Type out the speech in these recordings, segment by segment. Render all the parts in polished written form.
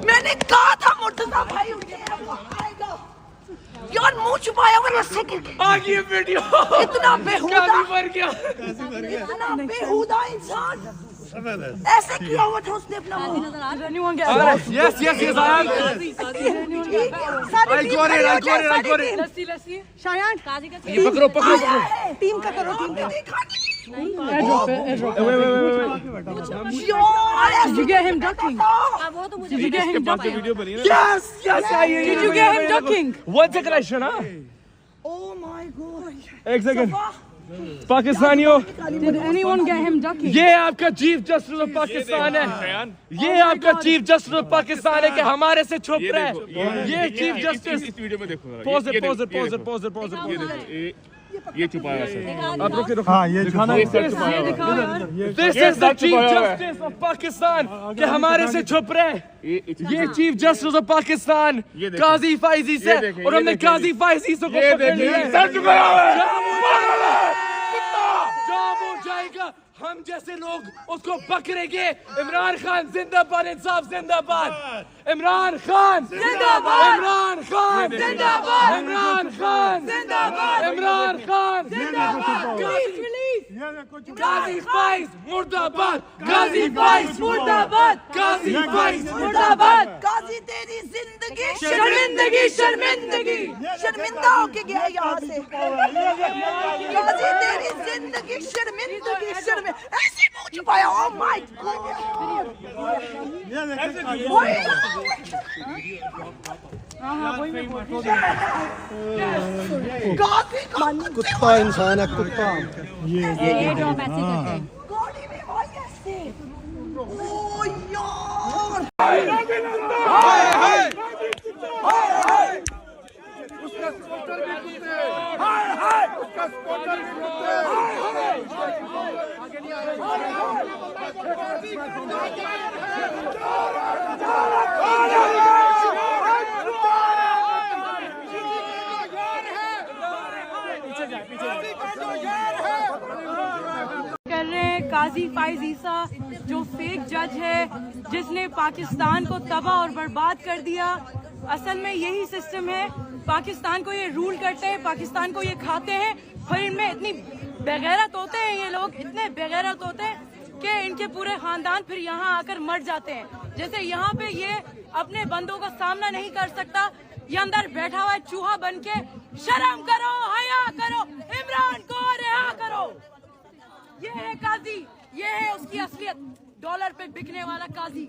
मैंने कहा था मुर्तजा भाई यार मुंह छुपाया हुआ रस्से के आ गई वीडियो इतना बेहुदा मर गया इतना बेहुदा इंसान ऐसे किया हुआ था उसने अपना yes yes yes I got it लस्सी शायान ये पकड़ो टीम का करो टीम का Did you get him ducking? Did you get him ducking? yes yes Did you get him ducking? one second Aisha na oh my god एक second पाकिस्तानियों Did anyone get him ducking? ये आपका chief justice of Pakistan है ये आपका chief justice of Pakistan है कि हमारे से छुप रहा है ये चीफ जस्टिस इस वीडियो में देखो पॉज ये छुपाया है आप रुकिए हाँ ये दिखाना this is the chief justice of Pakistan कि हमारे से छुप रहे हैं ये चीफ जस्टिस ऑफ पाकिस्तान काजी फाइजी से और हमने काजी फाइजी से को पकड़ लिया जाम हो जाएगा हम जैसे लोग उसको पकड़ेंगे इमरान खान जिंदाबाद इंसाफ जिंदाबाद इमरान खान जिंदाबाद इमरान खान जिंदाबाद इमरान खान जिंदाबाद इमरान खान जिंदाबाद गाजी फाइज मुर्दाबाद गाजी फाइज मुर्दाबाद गाजी फाइज मुर्दाबाद काजी तेरी जिंदगी शर्मिंदगी शर्मिंदगी शर्मिंदा होके गया यहाँ से काजी तेरी जिंदगी शर्मिंदगी ऐसे मुंह छुपाया oh my god कुत्ता इंसान है कुत्ता ये ड्रॉप ऐसे करते हैं गाड़ी में भाई ऐसे ओ यार उसका स्पॉटर भी कुत्ते उसका स्पॉटर भी कुत्ते आगे नहीं आ कर रहे हैं काजी फाइज़ईसा जो फेक जज है जिसने पाकिस्तान को तबाह और बर्बाद कर दिया। असल में यही सिस्टम है, पाकिस्तान को ये रूल करते हैं, पाकिस्तान को ये खाते हैं, फिर इनमें इतनी बेगैरत होते हैं ये लोग, इतने बेगैरत होते हैं कि इनके पूरे खानदान फिर यहाँ आकर मर जाते हैं। जैसे यहाँ पे ये अपने बंदों का सामना नहीं कर सकता, ये अंदर बैठा हुआ है चूहा बन के। शर्म करो, हया करो, इमरान को रिहा करो। ये है काजी, ये है उसकी असलियत, डॉलर पे बिकने वाला काजी।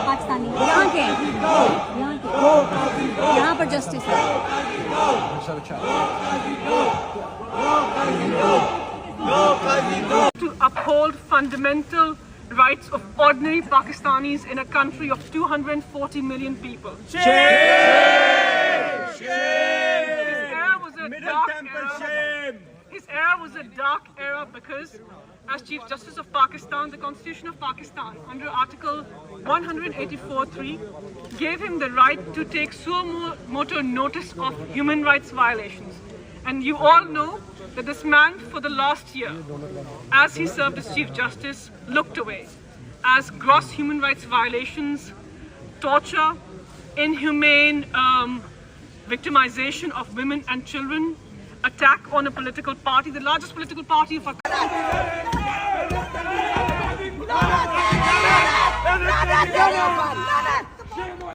पाकिस्तानी यहाँ के यहाँ पर जस्टिस है। To uphold fundamental rights of ordinary Pakistanis in a country of 240 million people. His era was a dark era because, as Chief Justice of Pakistan, the Constitution of Pakistan, under Article 184(3), gave him the right to take suo motu notice of human rights violations. And you all know that this man, for the last year, as he served as Chief Justice, looked away as gross human rights violations, torture, inhumane victimization of women and children, attack on a political party, the largest political party of our country.